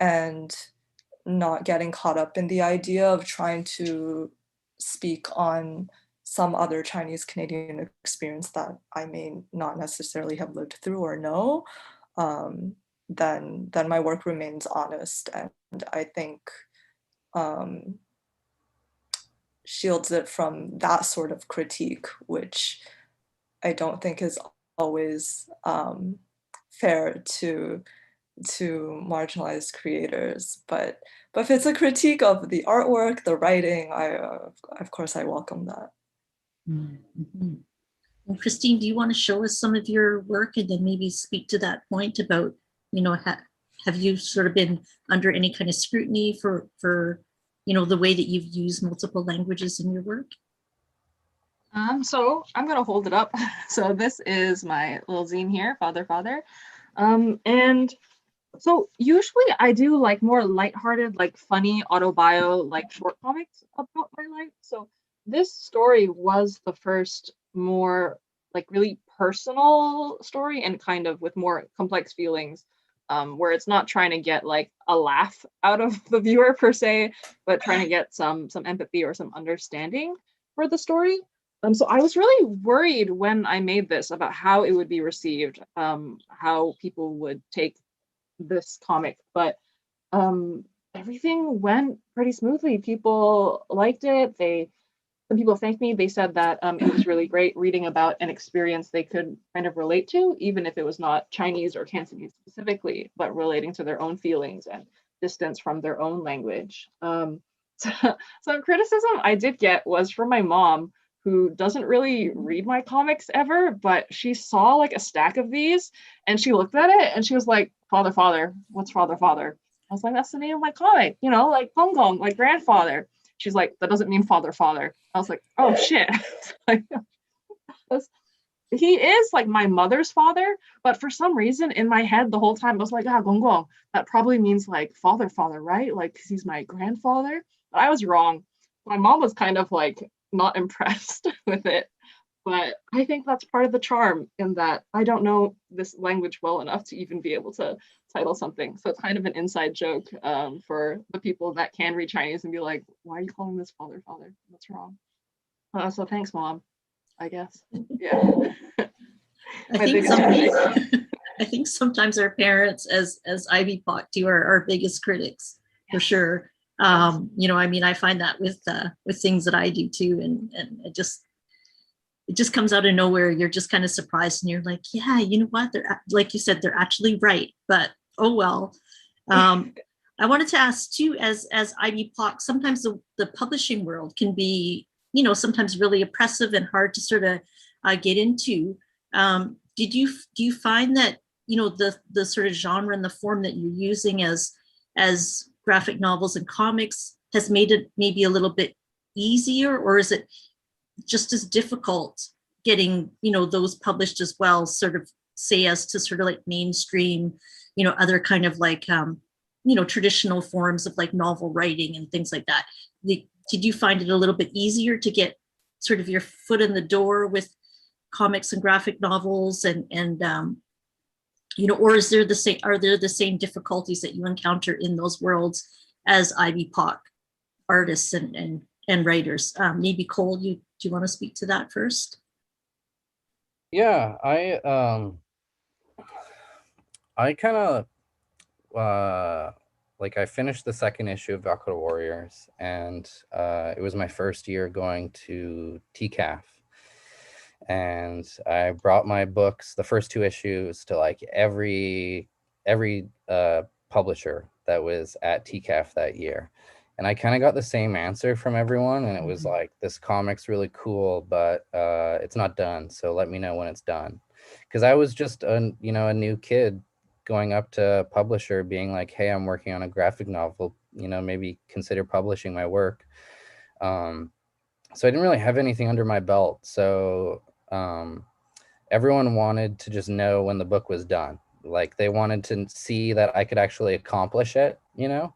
and not getting caught up in the idea of trying to speak on some other Chinese Canadian experience that I may not necessarily have lived through or know, then my work remains honest, and I think shields it from that sort of critique, which I don't think is always fair to marginalized creators. But if it's a critique of the artwork, the writing, I of course I welcome that. Mm-hmm. And Christine, do you want to show us some of your work and then maybe speak to that point about, you know, have you sort of been under any kind of scrutiny for you know, the way that you've used multiple languages in your work? So I'm gonna hold it up. So this is my little zine here, Father Father. And so usually I do like more lighthearted, like funny autobio, like short comics about my life. So this story was the first more like really personal story and kind of with more complex feelings, where it's not trying to get like a laugh out of the viewer per se, but trying to get some empathy or some understanding for the story. So I was really worried when I made this about how it would be received, how people would take this comic, but everything went pretty smoothly. People liked it. Some people thanked me. They said that it was really great reading about an experience they could kind of relate to, even if it was not Chinese or Cantonese specifically, but relating to their own feelings and distance from their own language. Some criticism I did get was from my mom, who doesn't really read my comics ever, but she saw like a stack of these and she looked at it and she was like, Father, Father, what's Father, Father? I was like, that's the name of my comic, you know, like Gong Gong, like grandfather. She's like, that doesn't mean Father, Father. I was like, oh shit. Like, he is like my mother's father, but for some reason in my head the whole time I was like, Gong Gong, that probably means like Father, Father, right? Like, because he's my grandfather. But I was wrong. My mom was kind of like not impressed with it, but I think that's part of the charm in that I don't know this language well enough to even be able to title something. So it's kind of an inside joke for the people that can read Chinese and be like, why are you calling this Father, Father? What's wrong? So thanks, Mom, I guess. Yeah. I think sometimes our parents as Ivy Pot too are our biggest critics, for sure. You know, I mean, I find that with things that I do too, and it just comes out of nowhere. You're just kind of surprised, and you're like, yeah, you know what? They're, like you said, they're actually right. But oh well. I wanted to ask too, as Ivy Pot, sometimes the publishing world can be, you know, sometimes really oppressive and hard to sort of get into. Do you find that, you know, the sort of genre and the form that you're using as graphic novels and comics has made it maybe a little bit easier, or is it just as difficult getting, you know, those published as well, sort of say as to sort of like mainstream, you know, other kind of like, you know, traditional forms of like novel writing and things like that? Did you find it a little bit easier to get sort of your foot in the door with comics and graphic novels and you know, or are there the same difficulties that you encounter in those worlds as Ivy Pot artists and writers? Maybe Cole, do you want to speak to that first? Yeah, I kind of like I finished the second issue of Valkyrie Warriors, and it was my first year going to TCAF. And I brought my books, the first 2 issues, to like every publisher that was at TCAF that year. And I kind of got the same answer from everyone, and it was like, this comic's really cool, but it's not done, so let me know when it's done. Because I was just a new kid going up to a publisher being like, hey, I'm working on a graphic novel, maybe consider publishing my work. So I didn't really have anything under my belt. So everyone wanted to just know when the book was done. Like, they wanted to see that I could actually accomplish it, because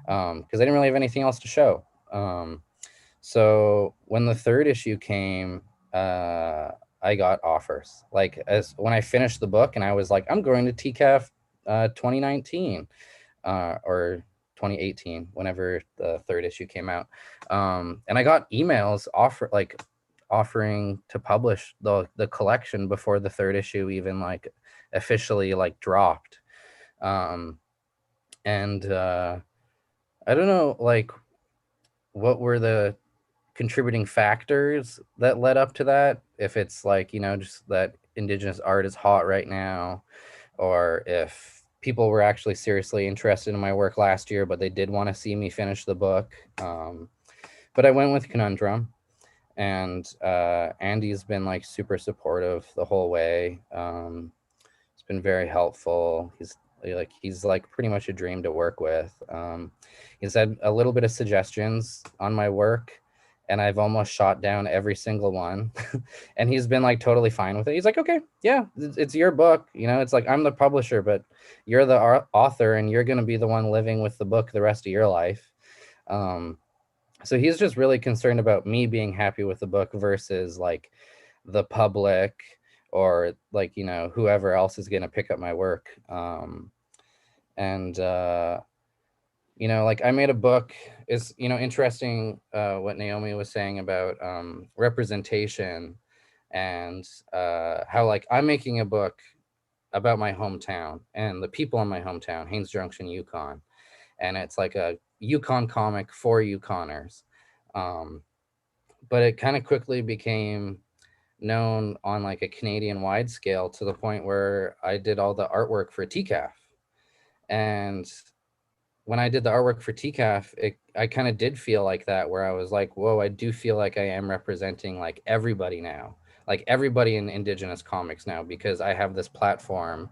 I didn't really have anything else to show. So when the 3rd issue came, I got offers. Like, as when I finished the book, and I was like, I'm going to TCAF 2019 or 2018, whenever the 3rd issue came out. And I got emails offering to publish the collection before the 3rd issue even like officially like dropped. And I don't know, like, what were the contributing factors that led up to that, if it's like, just that Indigenous art is hot right now, or if people were actually seriously interested in my work last year, but they did want to see me finish the book. But I went with Conundrum, and Andy's been like super supportive the whole way. It's been very helpful. He's like pretty much a dream to work with. He's had a little bit of suggestions on my work, and I've almost shot down every single one. And he's been like totally fine with it. He's like, okay, yeah, it's your book. It's like, I'm the publisher, but you're the author, and you're going to be the one living with the book the rest of your life. So he's just really concerned about me being happy with the book versus like the public, or like, whoever else is going to pick up my work. Like, I made a book. Is interesting what Naomi was saying about representation, and how like I'm making a book about my hometown and the people in my hometown, Haines Junction, Yukon, and it's like a Yukon comic for Yukoners. But it kind of quickly became known on like a Canadian wide scale, to the point where I did all the artwork for TCAF. And when I did the artwork for TCAF, I kind of did feel like that, where I was like, whoa, I do feel like I am representing like everybody now, like everybody in Indigenous comics now, because I have this platform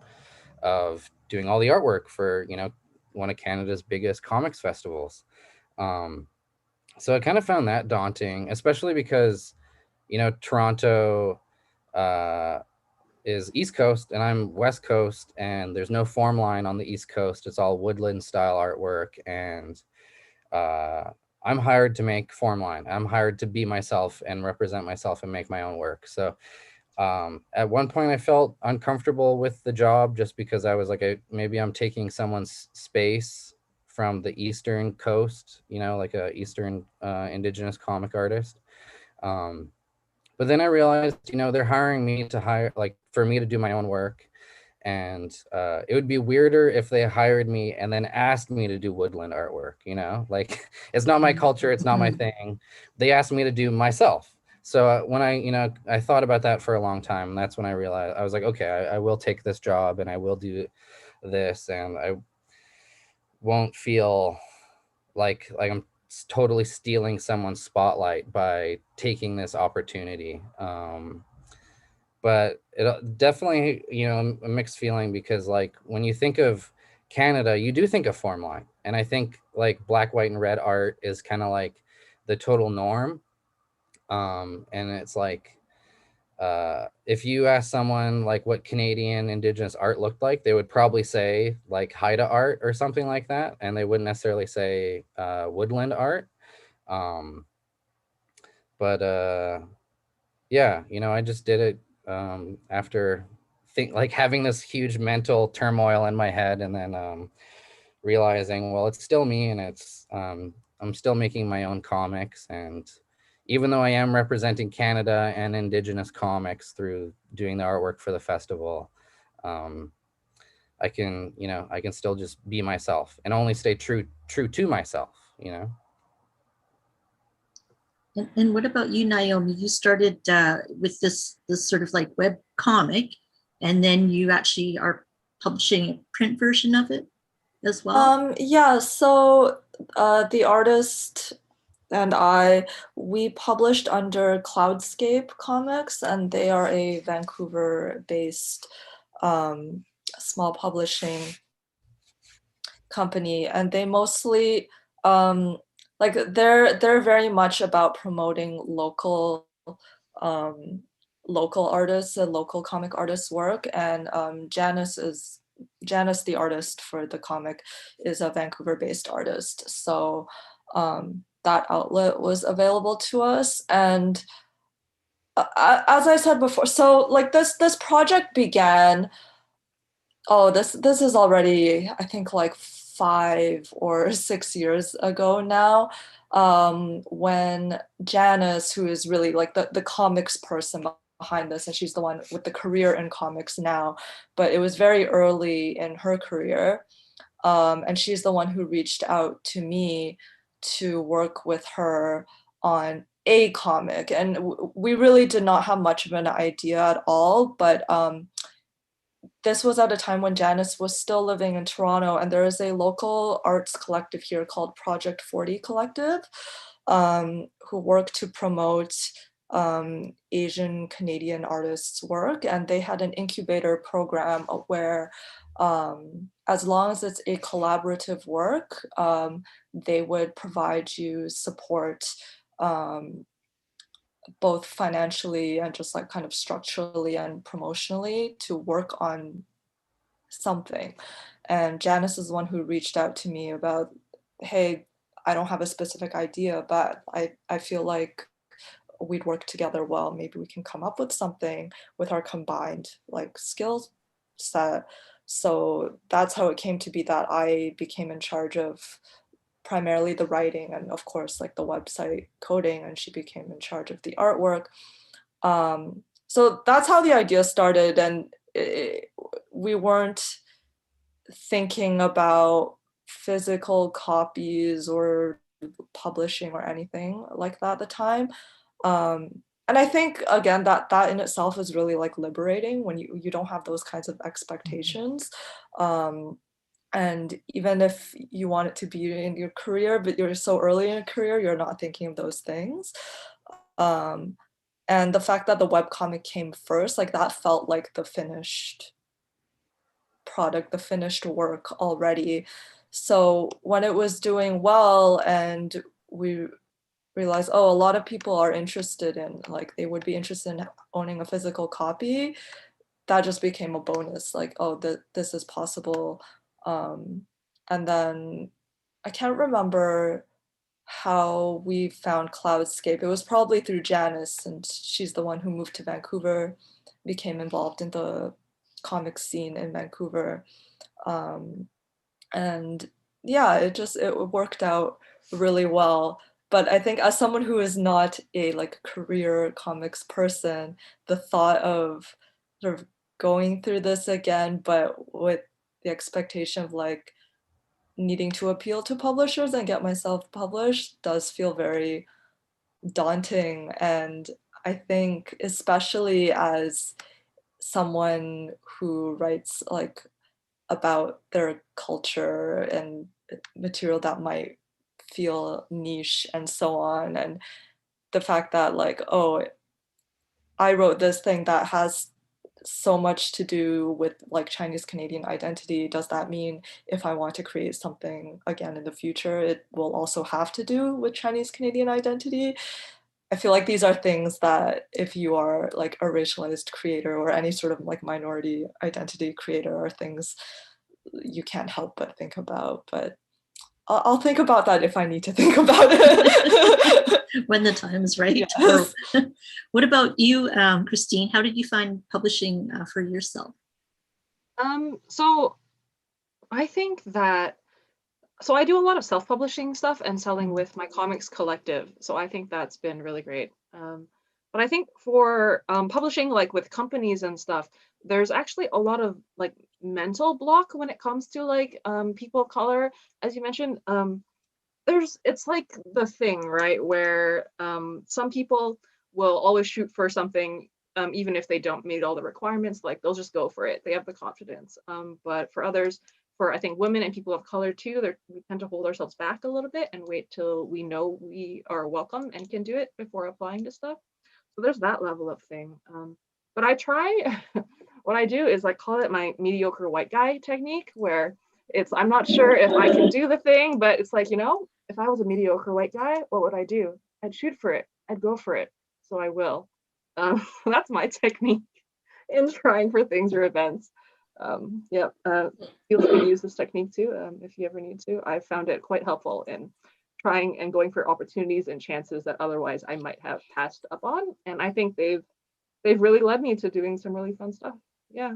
of doing all the artwork for, one of Canada's biggest comics festivals. So I kind of found that daunting, especially because, Toronto is East Coast and I'm West Coast, and there's no form line on the East Coast. It's all woodland style artwork, and I'm hired to make form line. I'm hired to be myself and represent myself and make my own work. So at one point I felt uncomfortable with the job, just because I was like, maybe I'm taking someone's space from the Eastern Coast, like a Eastern Indigenous comic artist. But then I realized, they're hiring me for me to do my own work. And it would be weirder if they hired me and then asked me to do woodland artwork, like, it's not my culture. It's not my thing. They asked me to do myself. So when I thought about that for a long time, and that's when I realized, I was like, okay, I will take this job and I will do this. And I won't feel like I'm totally stealing someone's spotlight by taking this opportunity. But it definitely, a mixed feeling, because like when you think of Canada, you do think of form line. And I think like black, white, and red art is kind of like the total norm. And it's like, if you ask someone like what Canadian Indigenous art looked like, they would probably say like Haida art or something like that, and they wouldn't necessarily say woodland art. But yeah, I just did it after having this huge mental turmoil in my head, and then realizing, well, it's still me, and it's I'm still making my own comics. And even though I am representing Canada and Indigenous comics through doing the artwork for the festival, I can still just be myself and only stay true to myself. And what about you, Naomi? You started with this sort of like web comic, and then you actually are publishing a print version of it as well. Yeah, so the artist and we published under Cloudscape Comics, and they are a Vancouver-based small publishing company, and they mostly like they're very much about promoting local artists and local comic artists' work. And Janice, the artist for the comic, is a Vancouver-based artist. So that outlet was available to us. And as I said before, so like this project began. Oh, this is already, I think, like 5 or 6 years ago now, when Janice, who is really like the comics person behind this, and she's the one with the career in comics now, but it was very early in her career, and she's the one who reached out to me to work with her on a comic. And we really did not have much of an idea at all, but this was at a time when Janice was still living in Toronto, and there is a local arts collective here called Project 40 Collective, who work to promote Asian Canadian artists' work. And they had an incubator program where, as long as it's a collaborative work, they would provide you support, both financially and just like kind of structurally and promotionally, to work on something. And Janice is the one who reached out to me about, hey, I don't have a specific idea, but I feel like we'd work together well. Maybe we can come up with something with our combined like skill set. So that's how it came to be that I became in charge of primarily the writing and of course like the website coding, and she became in charge of the artwork. So that's how the idea started, and we weren't thinking about physical copies or publishing or anything like that at the time. And I think again that in itself is really like liberating when you don't have those kinds of expectations. And even if you want it to be in your career, but you're so early in your career, you're not thinking of those things. And the fact that the webcomic came first, like that felt like the finished product, the finished work already. So when it was doing well and we realized, oh, a lot of people are interested in, like they would be interested in owning a physical copy, that just became a bonus, like, oh, this is possible. And then I can't remember how we found Cloudscape. It was probably through Janice, and she's the one who moved to Vancouver, became involved in the comic scene in Vancouver. And yeah, it worked out really well. But I think as someone who is not a like career comics person, the thought of sort of going through this again, but with the expectation of like needing to appeal to publishers and get myself published does feel very daunting. And I think especially as someone who writes like about their culture and material that might feel niche and so on, and the fact that like, oh, I wrote this thing that has so much to do with like Chinese Canadian identity, does that mean if I want to create something again in the future, it will also have to do with Chinese Canadian identity? I feel like these are things that if you are like a racialized creator or any sort of like minority identity creator, are things you can't help but think about. But I'll think about that if I need to think about it. When the time is right. Yes. What about you, Christine? How did you find publishing for yourself? So I think that, so I do a lot of self-publishing stuff and selling with my comics collective. So I think that's been really great. But I think for publishing like with companies and stuff, there's actually a lot of like mental block when it comes to like people of color, as you mentioned. it's like the thing, right, where some people will always shoot for something, even if they don't meet all the requirements, like they'll just go for it. They have the confidence. But for others, for I think women and people of color too, we tend to hold ourselves back a little bit and wait till we know we are welcome and can do it before applying to stuff. So there's that level of thing. But I try, what I do is I call it my mediocre white guy technique, where I'm not sure if I can do the thing, but it's like, if I was a mediocre white guy, what would I do? I'd shoot for it. I'd go for it. So I will. That's my technique in trying for things or events. Fields can use this technique too, if you ever need to. I've found it quite helpful in trying and going for opportunities and chances that otherwise I might have passed up on. And I think they've really led me to doing some really fun stuff. Yeah.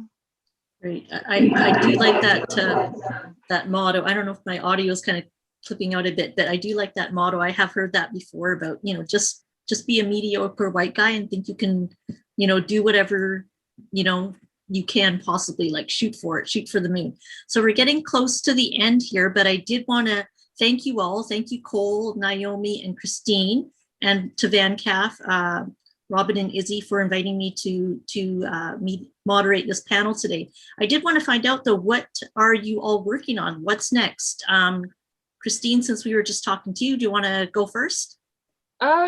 Great. I do like that motto. I don't know if my audio is kind of clipping out a bit, but I do like that motto. I have heard that before about, just be a mediocre white guy and think you can, do whatever, you can possibly, like, shoot for the moon. So we're getting close to the end here, but I did want to thank you all. Thank you, Cole, Naomi, and Christine, and to VanCAF, Robin and Izzy, for inviting me to moderate this panel today. I did want to find out, though, what are you all working on? What's next? Christine, since we were just talking to you, do you want to go first?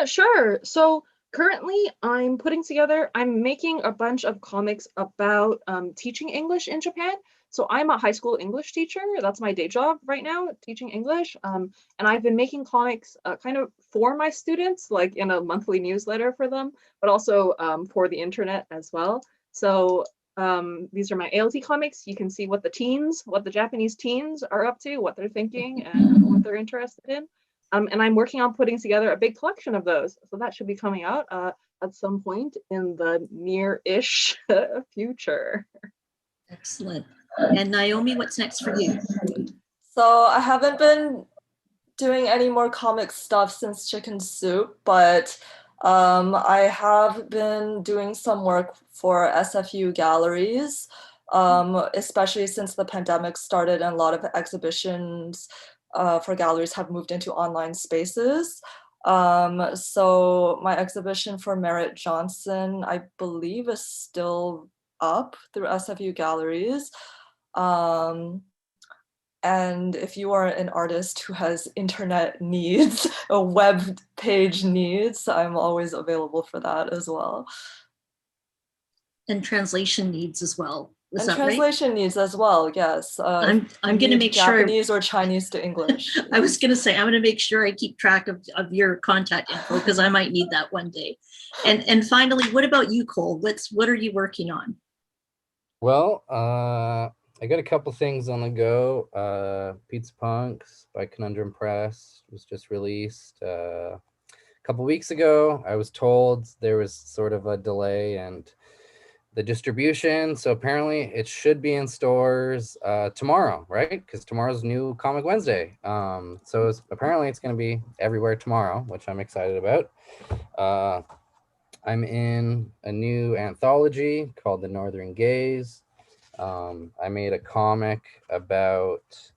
Sure. So currently I'm making a bunch of comics about teaching English in Japan. So I'm a high school English teacher. That's my day job right now, teaching English. And I've been making comics kind of for my students, like in a monthly newsletter for them, but also for the internet as well. So these are my ALT comics. You can see what the Japanese teens are up to, what they're thinking, and what they're interested in. And I'm working on putting together a big collection of those. So that should be coming out at some point in the near-ish future. Excellent. And Naomi, what's next for you? So I haven't been doing any more comic stuff since Chicken Soup, but I have been doing some work for SFU galleries, especially since the pandemic started and a lot of exhibitions for galleries have moved into online spaces. So my exhibition for Merritt Johnson, I believe, is still up through SFU galleries. And if you are an artist who has internet needs, a web page needs, I'm always available for that as well. And translation needs as well. Is and that translation right? needs as well, yes. I'm going to make sure. Japanese or Chinese to English. I was going to say, I'm going to make sure I keep track of your contact info, because I might need that one day. And finally, what about you, Cole? What are you working on? Well, I got a couple things on the go. Pizza Punks by Conundrum Press was just released a couple weeks ago. I was told there was sort of a delay and the distribution, so apparently it should be in stores tomorrow, right? Because tomorrow's New Comic Wednesday. So apparently it's going to be everywhere tomorrow, which I'm excited about. I'm in a new anthology called The Northern Gaze. I made a comic about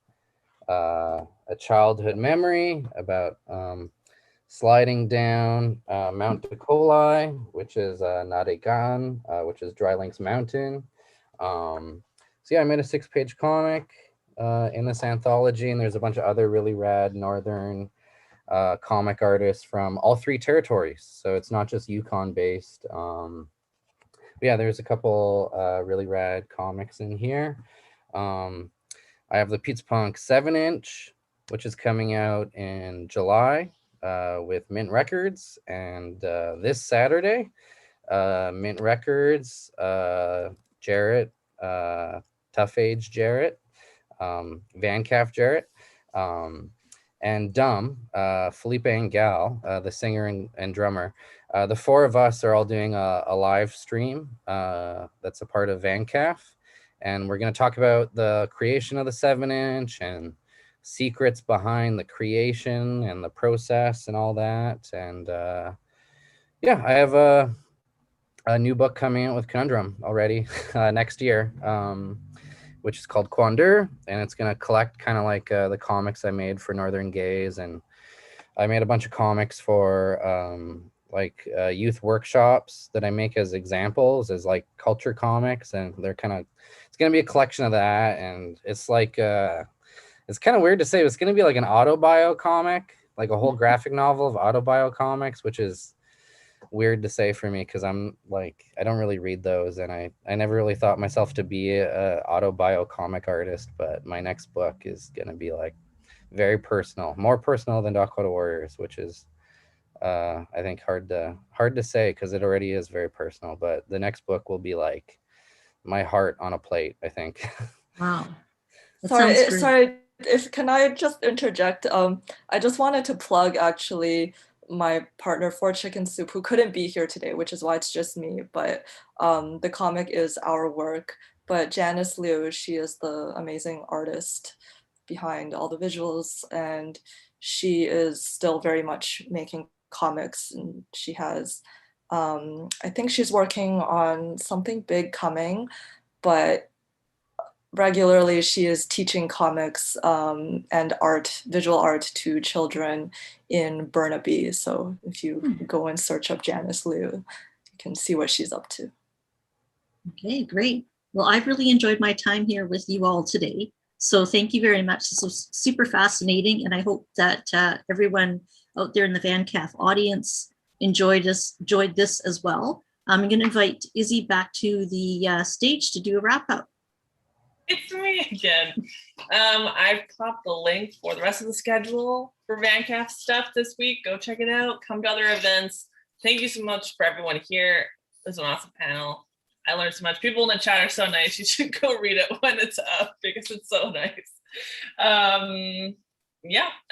a childhood memory about sliding down Mount Decolai, which is Nadegan, which is Dry Links Mountain. So yeah, I made a 6-page comic in this anthology, and there's a bunch of other really rad northern comic artists from all 3 territories. So it's not just Yukon based. Yeah, there's a couple really rad comics in here. I have the Pizza Punk 7-inch, which is coming out in July with Mint Records. And this Saturday, Mint Records, Jarrett, Tough Age Jarrett, VanCAF Jarrett, and Dumb, Felipe and Gal, the singer and drummer. The 4 of us are all doing a live stream that's a part of VanCAF. And we're going to talk about the creation of the 7-inch and secrets behind the creation and the process and all that. And yeah, I have a new book coming out with Conundrum already next year, which is called Quandeur. And it's going to collect kind of like the comics I made for Northern Gaze and I made a bunch of comics for like youth workshops that I make as examples, as like culture comics, and they're kind of, it's going to be a collection of that. And it's like it's kind of weird to say, but it's going to be like an autobio comic, like a whole graphic novel of autobio comics, which is weird to say for me because I'm like, I don't really read those, and I never really thought myself to be a autobio comic artist. But my next book is going to be like very personal, more personal than Dakota Warriors, which is I think hard to say because it already is very personal. But the next book will be like my heart on a plate, I think. Wow. That Sorry, sounds great. sorry. If can I just interject? I just wanted to plug actually my partner for Chicken Soup, who couldn't be here today, which is why it's just me. But the comic is our work. But Janice Liu, she is the amazing artist behind all the visuals, and she is still very much making comics, and she has, I think she's working on something big coming, but regularly she is teaching comics and art, visual art to children in Burnaby. So if you go and search up Janice Liu, you can see what she's up to. Okay, great. Well, I've really enjoyed my time here with you all today. So thank you very much. This was super fascinating. And I hope that everyone out there in the VanCAF audience enjoyed this as well. I'm going to invite Izzy back to the stage to do a wrap up. It's me again. I've popped the link for the rest of the schedule for VanCAF stuff this week. Go check it out. Come to other events. Thank you so much for everyone here. It was an awesome panel. I learned so much. People in the chat are so nice. You should go read it when it's up because it's so nice. Yeah.